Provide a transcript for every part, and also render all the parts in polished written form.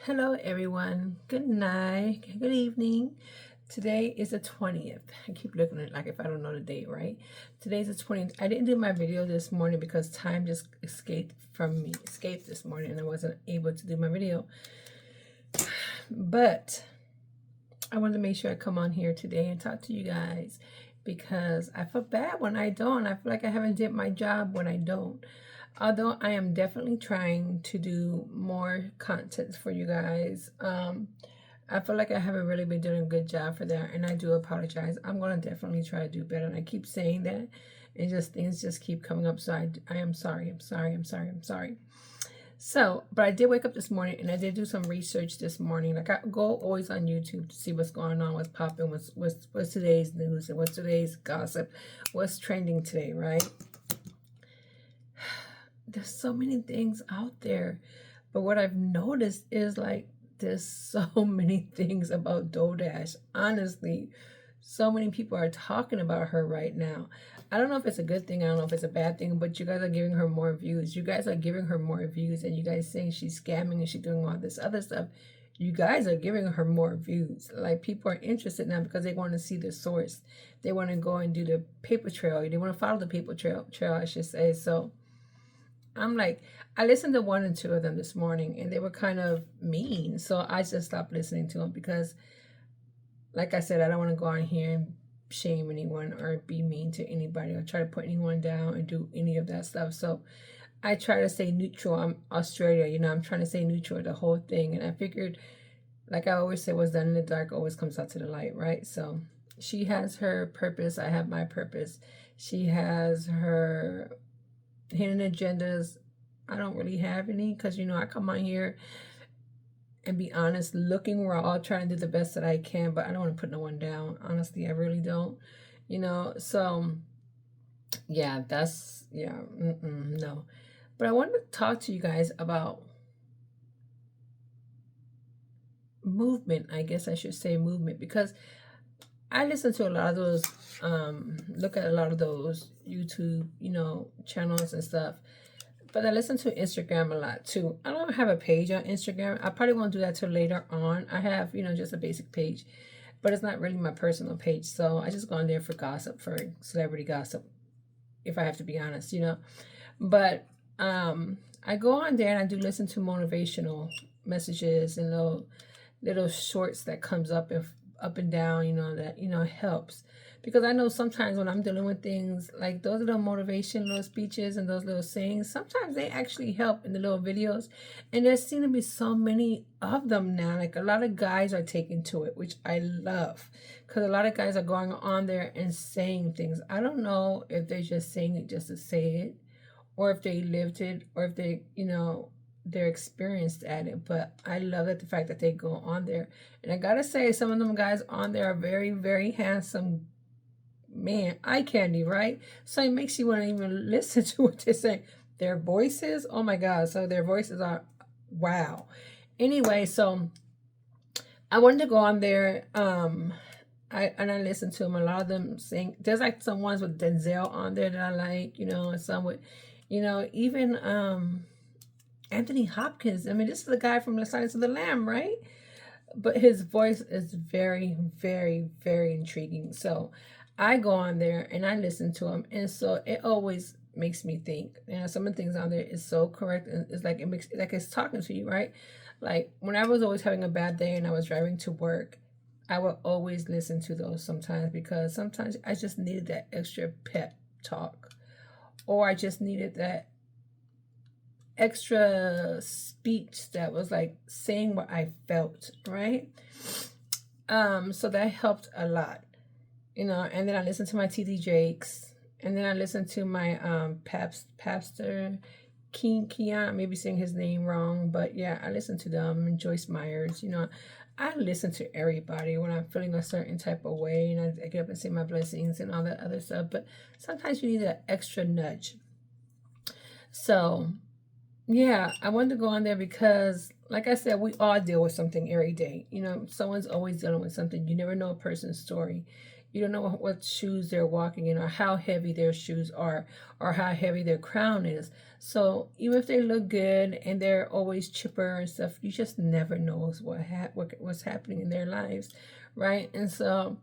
Hello, everyone. Good night. Good evening. Today is the 20th. I keep looking at it like if I don't know the date, right? Today's the 20th. I didn't do my video this morning because time just escaped this morning, and I wasn't able to do my video. But I wanted to make sure I come on here today and talk to you guys because I feel bad when I don't. I feel like I haven't did my job when I don't. Although I am definitely trying to do more content for you guys. I feel like I haven't really been doing a good job for that, and I do apologize. I'm gonna definitely try to do better, and I keep saying that, and just things just keep coming up. So I am sorry. I'm sorry. I'm sorry. I'm sorry. So, but I did wake up this morning and I did do some research this morning. Like I go always on YouTube to see what's going on, what's popping, what's today's news, and what's today's gossip, what's trending today, right? There's so many things out there, but what I've noticed is like there's so many things about DoorDash. Honestly, so many people are talking about her right now. I don't know if it's a good thing, I don't know if it's a bad thing, but you guys are giving her more views. You guys are giving her more views, and you guys saying she's scamming and she's doing all this other stuff. You guys are giving her more views. Like people are interested now because they want to see the source. They want to go and do the paper trail. They want to follow the paper trail, I should say. So I'm like, I listened to one and two of them this morning, and they were kind of mean. So I just stopped listening to them because, like I said, I don't want to go on here and shame anyone or be mean to anybody or try to put anyone down and do any of that stuff. So I try to stay neutral. I'm Australia, I'm trying to stay neutral the whole thing. And I figured, like I always say, what's done in the dark always comes out to the light, right? So she has her purpose. I have my purpose. She has her hidden agendas. I don't really have any because I come on here and be honest, looking we're all trying to do the best that I can, but I don't want to put no one down. Honestly, I really don't. So yeah, no. But I wanted to talk to you guys about movement. I guess I should say movement because I listen to a lot of those, look at a lot of those YouTube, channels and stuff. But I listen to Instagram a lot too. I don't have a page on Instagram. I probably won't do that till later on. I have, just a basic page, but it's not really my personal page. So I just go on there for gossip, for celebrity gossip, if I have to be honest. But I go on there and I do listen to motivational messages and little shorts that comes up and down, that helps. Because I know sometimes when I'm dealing with things like those little motivation, little speeches, and those little sayings, sometimes they actually help in the little videos. And there seem to be so many of them now. Like a lot of guys are taking to it, which I love. Because a lot of guys are going on there and saying things. I don't know if they're just saying it just to say it, or if they lived it, or if they're experienced at it. But I love that the fact that they go on there. And I gotta say, some of them guys on there are very, very handsome, man, eye candy, right? So it makes you want to even listen to what they're saying. Their voices, oh my God. So their voices are wow. Anyway, so I wanted to go on there. I listened to them. A lot of them sing. There's like some ones with Denzel on there that I like, and some with, even Anthony Hopkins. I mean, this is the guy from The Silence of the Lamb, right? But his voice is very, very, very intriguing. So I go on there and I listen to him, and so it always makes me think. Some of the things on there is so correct, and it's like it makes like it's talking to you, right? Like when I was always having a bad day and I was driving to work, I would always listen to those sometimes because sometimes I just needed that extra pep talk, or I just needed that extra speech that was like saying what I felt, right? So that helped a lot, and then I listened to my TD Jakes, and then I listened to my Pastor Keon, maybe saying his name wrong, but yeah, I listened to them, and Joyce Myers, I listen to everybody when I'm feeling a certain type of way, and I get up and say my blessings and all that other stuff, but sometimes you need that extra nudge. So yeah, I wanted to go on there because, like I said, we all deal with something every day. Someone's always dealing with something. You never know a person's story. You don't know what shoes they're walking in, or how heavy their shoes are, or how heavy their crown is. So even if they look good and they're always chipper and stuff, you just never know what's happening in their lives, right? And so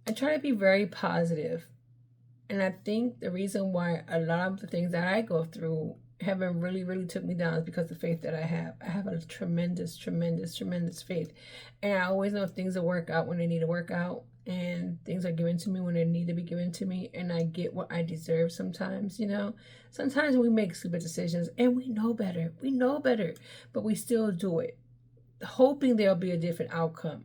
I try to be very positive. And I think the reason why a lot of the things that I go through haven't really, really took me down is because of the faith that I have. I have a tremendous, tremendous, tremendous faith. And I always know things will work out when they need to work out. And things are given to me when they need to be given to me. And I get what I deserve sometimes, you know. Sometimes we make stupid decisions and we know better. We know better. But we still do it, hoping there'll be a different outcome.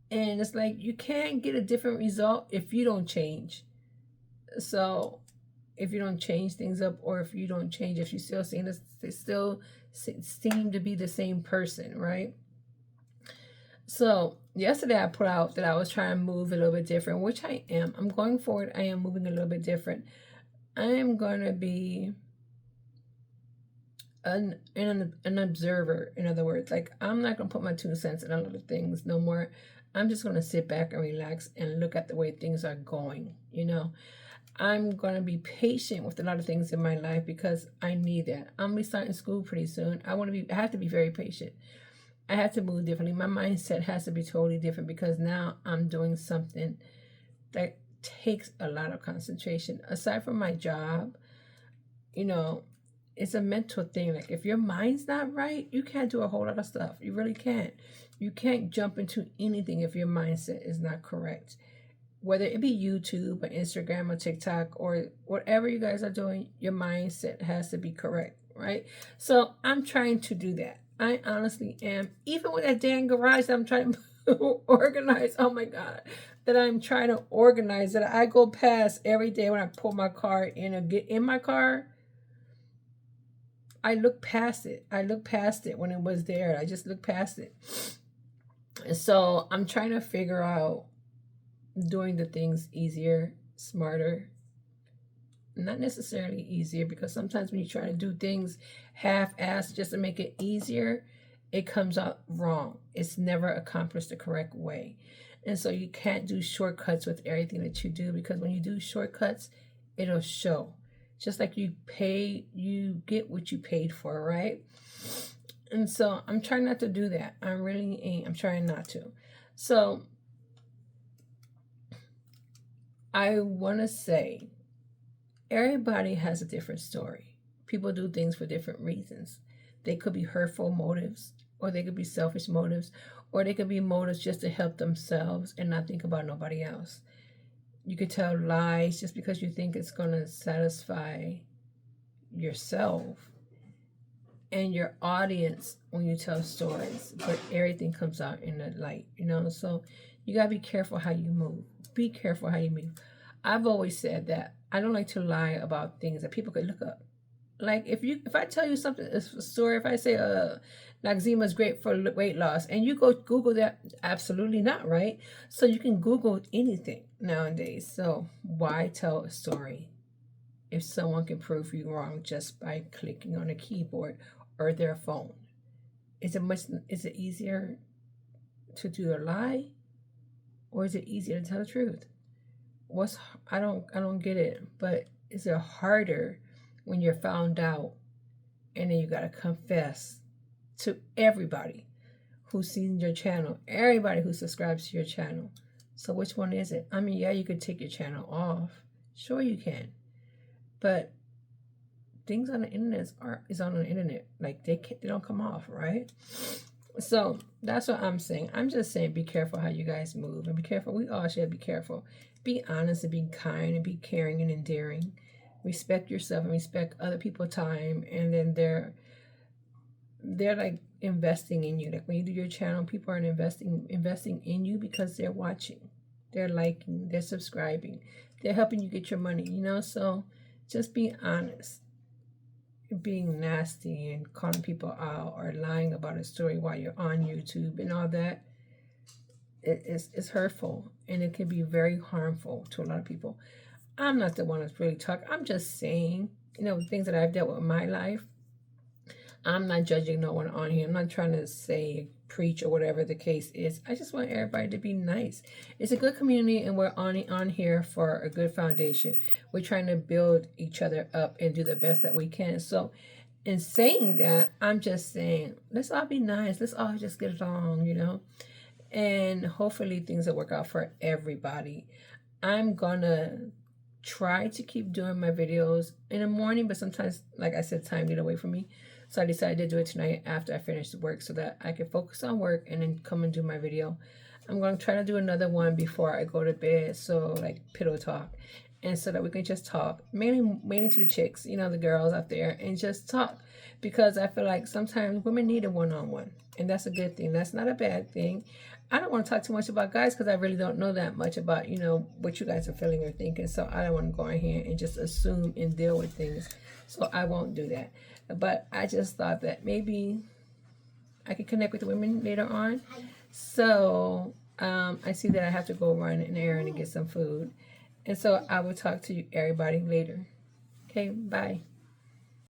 And it's like you can't get a different result if you don't change. So if you don't change things up, or if you don't change, if you still seem to be the same person, right? So yesterday I put out that I was trying to move a little bit different, which I am. I'm going forward. I am moving a little bit different. I am going to be an observer. In other words, like, I'm not going to put my 2 cents in a lot of things no more. I'm just going to sit back and relax and look at the way things are going, you know. I'm going to be patient with a lot of things in my life because I need that. I'm going to be starting school pretty soon. I have to be very patient. I have to move differently. My mindset has to be totally different because now I'm doing something that takes a lot of concentration. Aside from my job, you know, it's a mental thing. Like, if your mind's not right, you can't do a whole lot of stuff. You really can't. You can't jump into anything if your mindset is not correct. Whether it be YouTube or Instagram or TikTok or whatever you guys are doing, your mindset has to be correct, right? So I'm trying to do that. I honestly am. Even with that damn garage that I'm trying to organize, oh my God, that I'm trying to organize, that I go past every day when I pull my car in or get in my car. I look past it. I look past it when it was there. I just look past it. And so I'm trying to figure out doing the things easier, smarter. Not necessarily easier, because sometimes when you try to do things half-assed just to make it easier, it comes out wrong. It's never accomplished the correct way. And so you can't do shortcuts with everything that you do, because when you do shortcuts, it'll show. Just like you get what you paid for, right? And so I'm trying not to do that. I'm trying not to. So I want to say everybody has a different story. People do things for different reasons. They could be hurtful motives, or they could be selfish motives, or they could be motives just to help themselves and not think about nobody else. You could tell lies just because you think it's going to satisfy yourself and your audience when you tell stories, but everything comes out in the light, you know? So you got to be careful how you move. Be careful how you move. I've always said that I don't like to lie about things that people could look up. Like, if I tell you something, a story, if I say Noxzema is great for weight loss, and you go Google that, absolutely not, right? So you can Google anything nowadays. So why tell a story if someone can prove you wrong just by clicking on a keyboard or their phone? Is it easier to do a lie, or is it easier to tell the truth? I don't get it, but is it harder when you're found out and then you gotta confess to everybody who's seen your channel, everybody who subscribes to your channel? So which one is it? I mean, yeah, you could take your channel off. Sure you can. But things on the internet is on the internet. Like, they don't come off, right? So that's what I'm saying. I'm just saying, be careful how you guys move, and be careful. We all should be careful. Be honest and be kind and be caring and endearing. Respect yourself and respect other people's time. And then they're like investing in you. Like, when you do your channel, people are investing in you because they're watching, they're liking, they're subscribing, they're helping you get your money, you know? So just be honest. Being nasty and calling people out or lying about a story while you're on YouTube and all that, it's hurtful, and it can be very harmful to a lot of people. I'm not the one that's really talking. I'm just saying, you know, things that I've dealt with in my life. I'm not judging no one on here. I'm not trying to say preach or whatever the case is. I just want everybody to be nice. It's a good community, and we're on here for a good foundation. We're trying to build each other up and do the best that we can. So in saying that, I'm just saying, let's all be nice. Let's all just get along, you know? And hopefully things will work out for everybody. I'm gonna try to keep doing my videos in the morning, but sometimes, like I said, time get away from me. So I decided to do it tonight after I finished work so that I can focus on work and then come and do my video. I'm going to try to do another one before I go to bed, so like pillow talk, and so that we can just talk, mainly to the chicks, you know, the girls out there, and just talk, because I feel like sometimes women need a one-on-one, and that's a good thing. That's not a bad thing. I don't want to talk too much about guys because I really don't know that much about, you know, what you guys are feeling or thinking. So I don't want to go in here and just assume and deal with things. So I won't do that. But I just thought that maybe I could connect with the women later on. So I see that I have to go run an errand and get some food. And so I will talk to you, everybody, later. Okay, bye.